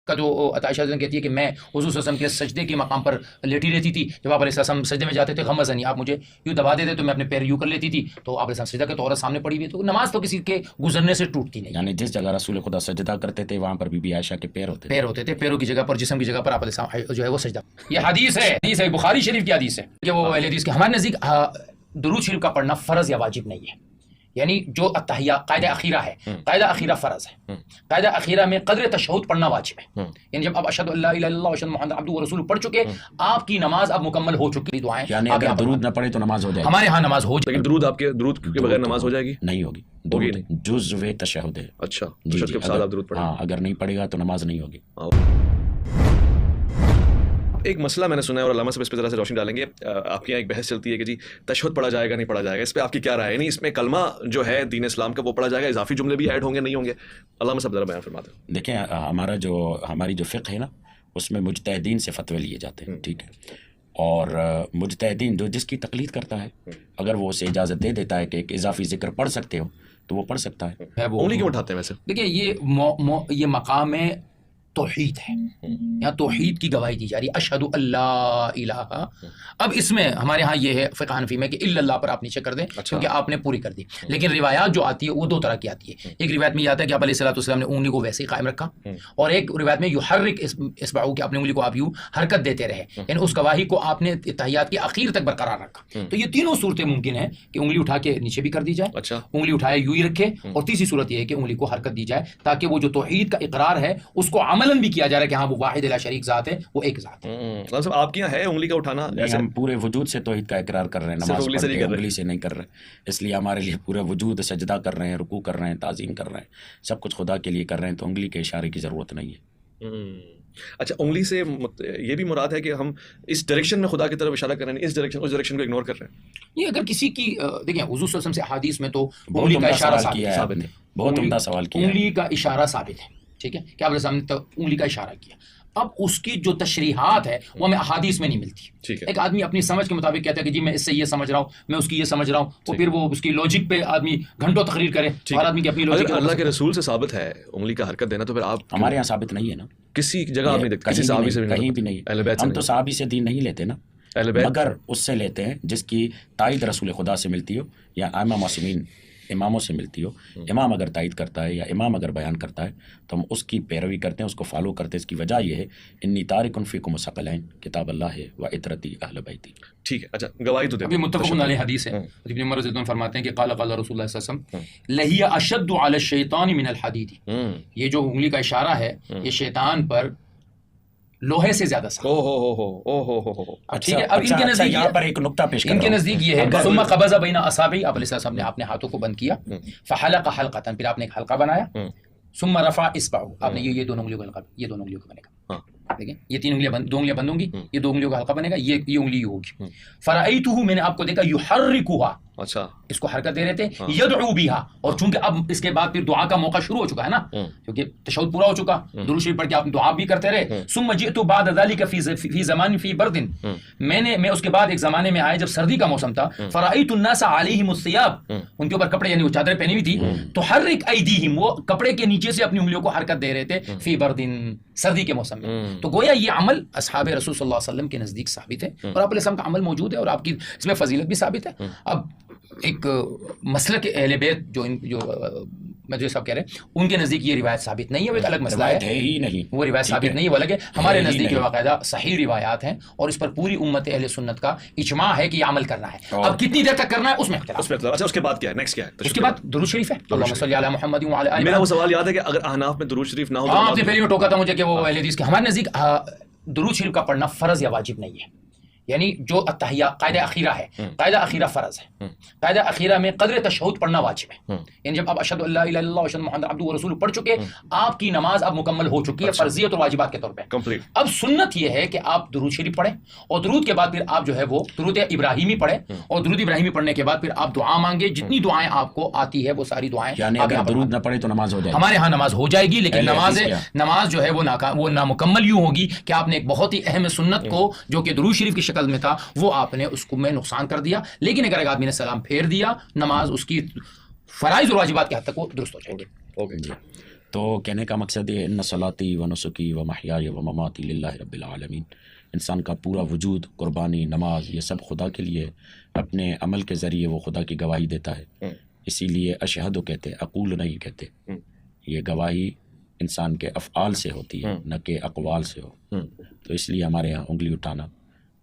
کا جو عائشہ کہتی ہے کہ میں حضور صلی اللہ علیہ وسلم کے سجدے کے مقام پر لیٹی رہتی تھی، جب آپ علیہ السلام سجدے میں جاتے تھے غمزنی، آپ مجھے یوں دبا دیتے تو میں اپنے پیر یوں کر لیتی تھی، تو آپ علیہ السلام سجدہ کے طور سامنے پڑی ہوئی، تو نماز تو کسی کے گزرنے سے ٹوٹتی نہیں. یعنی جس جگہ رسول خدا سجدہ کرتے تھے وہاں پر بی بی عائشہ کے پیر ہوتے تھے، پیروں کی جگہ پر، جسم کی جگہ پر آپ علیہ السلام جو ہے وہ سجدہ. یہ حدیث ہے بخاری شریف کی حدیث ہے کہ وہ اہل حدیث کے ہمارے نزدیک درود شریف کا پڑھنا فرض یا واجب نہیں ہے. یعنی جو التحیہ قاعدہ اخیرہ ہے، قاعدہ اخیرہ فرض ہے، قاعدہ اخیرہ میں قدر تشہد پڑھنا واجب ہے. یعنی جب آپ اشہد اللہ الہ الا اللہ واشہد محمد عبدہ ورسولہ پڑھ چکے، آپ کی نماز اب مکمل ہو چکی. دعائیں یعنی اگر درود نہ پڑھے تو نماز ہو جائے. ہمارے ہاں نماز ہو جائے. لیکن درود کے بغیر نماز ہو جائے گی؟ نہیں ہوگی. درود جزو تشہد ہے. اچھا، تشہد کے بعد آپ درود پڑھیں. ہاں، اگر نہیں پڑھے گا تو نماز نہیں ہوگی. ایک مسئلہ میں نے سنا ہے اور علامہ صاحب اس پہ ذرا سے روشنی ڈالیں گے. آپ کے یہاں ایک بحث چلتی ہے کہ جی تشہد پڑھا جائے گا نہیں پڑھا جائے گا، اس پہ آپ کی کیا رائے ہے؟ یعنی اس میں کلمہ جو ہے دین اسلام کا وہ پڑھا جائے گا، اضافی جملے بھی ایڈ ہوں گے نہیں ہوں گے؟ علامہ صاحب ذرا بیان فرماتے ہیں. دیکھیں ہماری جو فقہ ہے نا، اس میں مجتہدین سے فتوے لیے جاتے ہیں، ٹھیک ہے. اور مجتہدین جو جس کی تقلید کرتا ہے، اگر وہ اسے اجازت دے دیتا ہے کہ ایک اضافی ذکر پڑھ سکتے ہو تو وہ پڑھ سکتا ہے. انگلی کیوں اٹھاتے ہیں ویسے؟ دیکھیں یہ مقام توحید ہے، یہاں توحید کی گواہی دی جا رہی ہے، اشہد اللہ الہ. اب اس میں ہمارے ہاں یہ ہے فقہ حنفی میں کہ الا اللہ پر آپ نیچے کر دیں کیونکہ آپ نے پوری کر دی. لیکن روایات جو آتی ہے وہ دو طرح کی آتی ہے. ایک روایت میں یہ آتا ہے کہ آپ علیہ الصلوۃ والسلام نے انگلی کو ویسے ہی قائم رکھا، اور ایک روایت میں یحرک اصبعہ کہ اپنی انگلی کو آپ یوں حرکت دیتے رہے، یعنی اس گواہی کو آپ نے تحیات کے اخیر تک برقرار رکھا. تو یہ تینوں صورتیں ممکن ہیں کہ انگلی اٹھا کے نیچے بھی کر دی جائے، انگلی اٹھائے یوں ہی رکھے، اور تیسری صورت یہ ہے کہ انگلی کو حرکت دی جائے تاکہ وہ جو توحید کا اقرار ہے اس کو عملاً بھی کیا جا رہا ہے کہ ہاں وہ واحد لا شریک ذات ہے، وہ ایک ذات ہے. آپ کے یہاں ہے انگلی کا اٹھانا؟ ہم پورے وجود سے توحید کا اقرار کر رہے ہیں، نماز پڑھ کے انگلی سے نہیں کر رہے، اس لیے ہمارے لیے پورے وجود سجدہ کر رہے ہیں، رکوع کر رہے ہیں، تعظیم کر رہے ہیں، سب کچھ خدا کے لیے کر رہے ہیں، تو انگلی کے اشارے کی ضرورت نہیں ہے. اچھا، انگلی سے یہ بھی مراد ہے کہ ہم اس ڈائریکشن میں خدا کی طرف اشارہ کر رہے ہیں، اس ڈائریکشن کو اگنور کر رہے ہیں؟ یہ اگر کسی کی دیکھیں حضور صلی اللہ علیہ وسلم سے احادیث میں تو انگلی کا اشارہ ثابت ہے، بہت عمدہ سوال کیا ہے. انگلی کا اشارہ ثابت ہے، ٹھیک ہے، کہ آپ علیہ السلام نے انگلی کا اشارہ کیا. اب اس کی جو تشریحات ہے وہ ہمیں احادیث میں نہیں ملتی. ایک آدمی اپنی سمجھ کے مطابق کہتا ہے کہ جی میں اس سے یہ سمجھ رہا ہوں، میں اس کی یہ سمجھ رہا ہوں، تو پھر وہ اس کی لوجک پہ آدمی گھنٹوں تقریر کرے. ہر آدمی کی اپنی لوجک. اللہ کے رسول سے ثابت ہے انگلی کا حرکت دینا، تو پھر آپ ہمارے یہاں ثابت نہیں ہے نا، کسی جگہ آپ نہیں دیکھتے، کسی صحابی سے کہیں بھی نہیں. ہم تو صحابی سے دین نہیں لیتے نا، مگر اس سے لیتے ہیں جس کی تائید رسول خدا سے ملتی ہو یا ائمہ معصومین اماموں سے ملتی ہو. امام اگر تائید کرتا ہے یا امام اگر بیان کرتا ہے تو ہم اس کی پیروی کرتے ہیں، اس کو فالو کرتے ہیں. اس کی وجہ یہ ہے انی تارک فیکم الثقلین کتاب اللہ ہے و عطرتی اہل بیتی. ٹھیک ہے. اچھا، گواہی تو ابھی متفق علیہ حدیث ہے. ابن عمر رضی اللہ عنہ فرماتے ہیں کہ قال قال رسول اللہ صلی اللہ علیہ وسلم لہی اشد علی الشیطان من الحدید. یہ جو انگلی کا اشارہ ہے یہ شیطان پر لوہے سے زیادہ سخت. ٹھیک ہے. اب ان کے نزدیک یہاں پر ایک نقطہ پیش ان کے نزدیک یہ ہے ثم قبض بین اصابعہ، آپ علیہ السلام نے اپنے ہاتھوں کو بند کیا، فحلق حلقۃ، پھر آپ نے ایک حلقہ بنایا، ثم رفع اصبعہ، آپ نے یہ دونوں انگلیوں کا حلقہ، یہ دونوں انگلیوں کا بنے گا. دیکھیں یہ تین انگلیاں دو انگلیاں بند ہوں گی، یہ دو انگلیوں کا حلقہ بنے گا، یہ انگلی ہوگی. فرأیتہ، میں نے آپ کو دیکھا، یحرکھا، اچھا اس کو حرکت دے رہے تھے، یدعو بہا، اور چونکہ اب اس کے بعد پھر دعا کا موقع شروع ہو چکا ہے نا، کیونکہ تشہد پورا ہو چکا، درود شریف پڑھ کے آپ دعا بھی کرتے رہے. ثم جئت بعد ذلك فی زمان فی برد، میں اس کے بعد ایک زمانے میں آئے جب سردی کا موسم تھا. فرأیت الناس علیہم الثیاب، ان کے اوپر کپڑے یعنی وہ چادریں پہنی ہوئی تھی، تحرک ایدیہم، وہ کپڑے کے نیچے سے اپنی انگلیوں کو حرکت دے رہے تھے، فی برد، سردی کے موسم میں. تو گویا یہ عمل اصحاب رسول صلی اللہ علیہ وسلم کے نزدیک ثابت ہے، اور آپ علیہ السلام کا عمل موجود ہے، اور آپ کی اس میں فضیلت بھی ثابت ہے. اب ایک مسلک اہل بیت جو مجھے صاحب کہہ رہے ہیں ان کے نزدیک یہ روایت ثابت نہیں ہے، وہ ایک الگ مسئلہ ہے، وہ روایت ثابت نہیں ہے، وہ الگ ہے. ہمارے نزدیک باقاعدہ صحیح روایات ہیں، اور اس پر پوری امت اہل سنت کا اجماع ہے کہ یہ عمل کرنا ہے. اب کتنی دیر تک کرنا ہے اس میں اختلاف. اچھا، اس کے بعد کیا ہے؟ نیکسٹ کیا ہے؟ اس کے بعد درود شریف ہے، اللہم صلی علی محمد وعلی آلہ. میرا وہ سوال یاد ہے کہ اگر احناف میں درود شریف نہ ہو تو آپ نے پہلے میں ٹوکا تھا مجھے کہ وہ اہل حدیث کے ہمارے نزدیک درود شریف کا پڑھنا فرض یا واجب نہیں ہے. یعنی جو التحیہ قاعدہ اخیرہ ہے، قاعدہ اخیرہ فرض ہے، قاعدہ اخیرہ میں قدر تشہد پڑھنا واجب ہے. یعنی جب آپ اشہد اللہ الہ الا اللہ واشہد محمد عبدہ ورسولہ پڑھ چکے، آپ کی نماز اب مکمل ہو چکی ہے فرضیت اور واجبات کے طور پہ. اب سنت یہ ہے کہ آپ درود شریف پڑھیں، اور درود کے بعد پھر آپ جو ہے وہ درود ابراہیمی پڑھیں، اور درود ابراہیمی پڑھنے کے بعد پھر آپ دعا مانگے، جتنی دعائیں آپ کو آتی ہے وہ ساری دعائیں. یعنی اگر درود نہ پڑھے تو نماز ہو جائے گی. ہمارے ہاں نماز ہو جائے گی، لیکن نماز جو ہے وہ نامکمل یوں ہوگی کہ آپ نے ایک بہت ہی اہم سنت کو جو کہ درود شریف کی شکل میں تھا وہ آپ نے اس کو میں نقصان کر دیا. لیکن اگر ایک آدمی نے سلام پھیر دیا، نماز اس کی فرائض اور واجبات کے حد تک وہ درست ہو جائے گی. اوکے جی. تو کہنے کا مقصد یہ ان صلاتی و نسکی و محیای و مماتی للہ رب العالمین، انسان کا پورا وجود، قربانی، نماز، یہ سب خدا کے لیے، اپنے عمل کے ذریعے وہ خدا کی گواہی دیتا ہے. اسی لیے اشہدو کہتے، اقول نہیں کہتے. یہ گواہی انسان کے افعال سے ہوتی ہے نہ کہ اقوال سے ہو. تو اس لیے ہمارے یہاں انگلی اٹھانا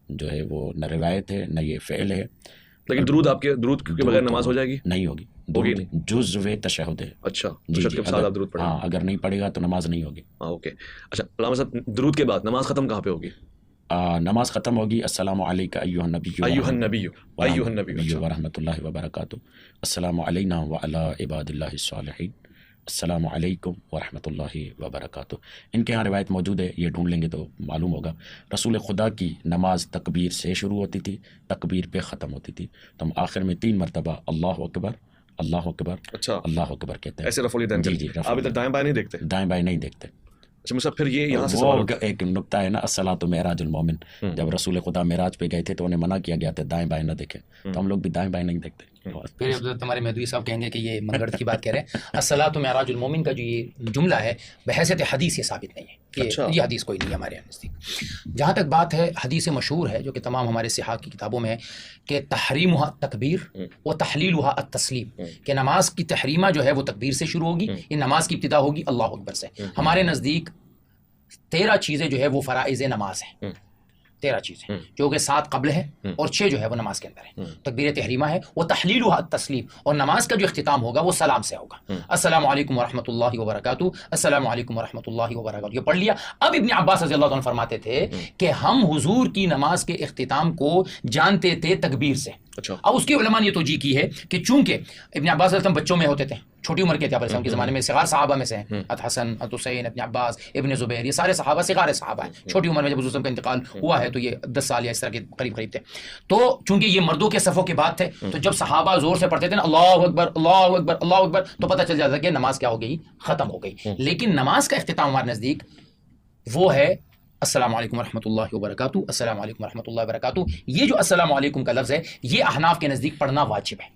جو ہے وہ نہ روایت ہے نہ یہ فعل ہے. لیکن درود کے بغیر نماز ہو جائے گی؟ نہیں ہوگی. درود جزو تشہد ہے. اچھا، جی تشہد کے ساتھ آپ درود پڑھیں. ہاں، اگر نہیں پڑھے گا تو نماز نہیں ہوگی. اوکے. اچھا علامہ صاحب، درود کے بعد نماز ختم کہاں پہ ہوگی؟ نماز ختم ہوگی السلام علیکہ ایھا النبی ورحمۃ اللہ وبرکاتہ، السلام علینا وعلی عباد اللہ الصالحین، السلام علیکم ورحمۃ اللہ وبرکاتہ. ان کے ہاں روایت موجود ہے، یہ ڈھونڈ لیں گے تو معلوم ہوگا. رسول خدا کی نماز تکبیر سے شروع ہوتی تھی، تکبیر پہ ختم ہوتی تھی. تو ہم آخر میں 3 مرتبہ اللہ اکبر، اللہ اکبر، اچھا، اللہ اکبر کہتے ہیں. ایسے رفع الیدین. جی جی. آپ ادھر دائیں بائیں نہیں دیکھتے؟ دائیں بائیں نہیں دیکھتے. اچھا مصعب، پھر یہ یہاں سے وہ ایک نقطہ ہے نا، الصلاۃ معراج المومن. جب رسول خدا معراج پہ گئے تھے تو انہیں منع کیا گیا تھا دائیں بائیں نہ دیکھیں، تو ہم لوگ بھی دائیں بائیں نہیں دیکھتے. پھر تمہارے مہدوی صاحب کہیں گے کہ یہ منگڑ کی بات کہہ رہے ہیں. الصلاۃ معراج المومن کا جو یہ جملہ ہے بحیثیت حدیث یہ ثابت نہیں ہے، یہ حدیث کوئی نہیں ہے ہمارے یہاں نزدیک. جہاں تک بات ہے، حدیث مشہور ہے جو کہ تمام ہمارے صحاح کی کتابوں میں ہے کہ تحریمھا تکبیر و تحلیلھا التسلیم، کہ نماز کی تحریمہ جو ہے وہ تکبیر سے شروع ہوگی، یہ نماز کی ابتدا ہوگی اللہ اکبر سے. ہمارے نزدیک 13 چیزیں جو ہے وہ فرائض نماز ہیں. 13 چیزیں جو کہ 7 قبل ہے اور 6 جو ہے وہ نماز کے اندر ہے. تکبیر تحریمہ ہے، وہ تحلیلھا التسلیم، اور نماز کا جو اختتام ہوگا وہ سلام سے ہوگا. السلام علیکم ورحمۃ اللہ وبرکاتہ، السلام علیکم ورحمۃ اللہ وبرکاتہ. یہ پڑھ لیا. اب ابن عباس رضی اللہ عنہ فرماتے تھے کہ ہم حضور کی نماز کے اختتام کو جانتے تھے تکبیر سے. اب اس کی علماء نے یہ توجیہ کی ہے کہ چونکہ ابن عباس رضی اللہ عنہ بچوں میں ہوتے تھے، چھوٹی عمر کے تھے، آپ کے زمانے میں صغار صحابہ میں سے ہیں، حسن، حسین، ابن عباس، ابن زبیر، یہ سارے صحابہ صغار صحابہ ہیں. چھوٹی عمر میں جب حضور کا انتقال ہوا ہے تو یہ 10 سال یا اس طرح کے قریب تھے. تو چونکہ یہ مردوں کے صفوں کے بعد تھے، تو جب صحابہ زور سے پڑھتے تھے نا اللہ اکبر اللہ اکبر اللہ اکبر، تو پتہ چل جاتا کہ نماز کیا ہو گئی، ختم ہو گئی. لیکن نماز کا اختتام ہمارے نزدیک وہ ہے السلام علیکم ورحمۃ اللہ وبرکاتہ، السلام علیکم ورحمۃ اللہ وبرکاتہ. یہ جو السلام علیکم کا لفظ ہے یہ احناف کے نزدیک پڑھنا واجب ہے.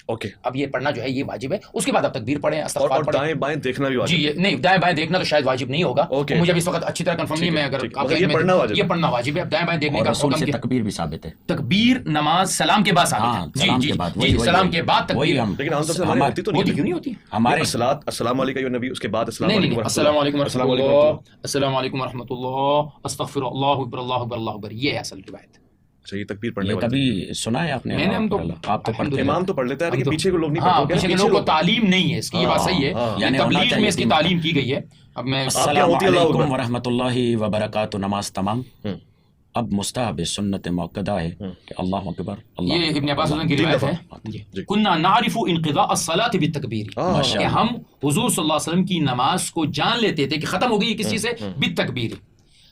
اوکے، اب یہ پڑھنا جو ہے یہ واجب ہے. اس کے بعد آپ تکبیر پڑھیں، استغفار اور پڑھیں. دائیں بائیں دیکھنا بھی واجب. جی نہیں، دائیں بائیں دیکھنا تو شاید واجب نہیں ہوگا. مجھے اب اس وقت اچھی طرح کنفرم نہیں، میں اگر آپ یہ پڑھنا واجب ہے. اب دائیں بائیں دیکھنے کا رسول حکم سے کیا؟ تکبیر بھی ثابت ہے. تکبیر نماز سلام کے بعد ثابت ہے. جی جی جی، سلام کے بعد تکبیر. لیکن عام طور سے ہمارے ہوتی تو ہوتی نہیں. کیوں نہیں ہوتی ہمارے السلام علیکم یا نبی، اس کے بعد السلام نہیں علیکم نہیں، السلام علیکم ورحمۃ اللہ، السلام علیکم ورحمۃ اللہ، استغفر اللہ اکبر اللہ اکبر اللہ اکبر. یہ ہے اصل روایت. اچھا، یہ تکبیر پڑھنے یہ کبھی سنا ہے آپ نے؟ آپ تو پڑھتے ہیں، امام تو پڑھ لیتا ہے لیکن پیچھے کے لوگ نہیں ہاں، پڑھتے. پیچھے کے لوگوں کو تعلیم نہیں ہے اس کی، یہ بات صحیح ہے. یعنی تبلیغ میں اس کی تعلیم کی گئی ہے. اب میں السلام علیکم ورحمۃ اللہ وبرکاتہ نماز تمام. اب مستحب سنت موقدہ ہے کہ اللہ اکبر اللہ. یہ ابن عباس کی روایت ہے، کنا نعرف انقضاء الصلاۃ بالتکبیر، کہ ہم حضور صلی اللہ علیہ وسلم کی نماز کو جان لیتے تھے کہ ختم ہو گئی کس چیز سے، بالتکبیر.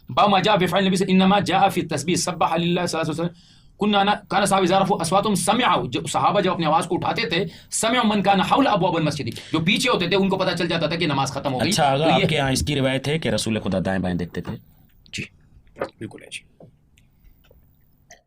بما جاء في فعل النبي انما جاء في التسبيح سبح لله صلى الله عليه وسلم. كان صحابہ اذا رفعوا اصواتهم سمعوا، جو صحابہ جب اپنی آواز کو اٹھاتے تھے، سمعوا من كان حول ابواب المسجد، جو پیچھے ہوتے تھے ان کو پتہ چل جاتا تھا کہ نماز ختم ہو گئی. اچھا، اگر آپ کے یہاں اس کی روایت ہے کہ رسول خدا دائیں بائیں دیکھتے تھے؟ جی بالکل ہے. جی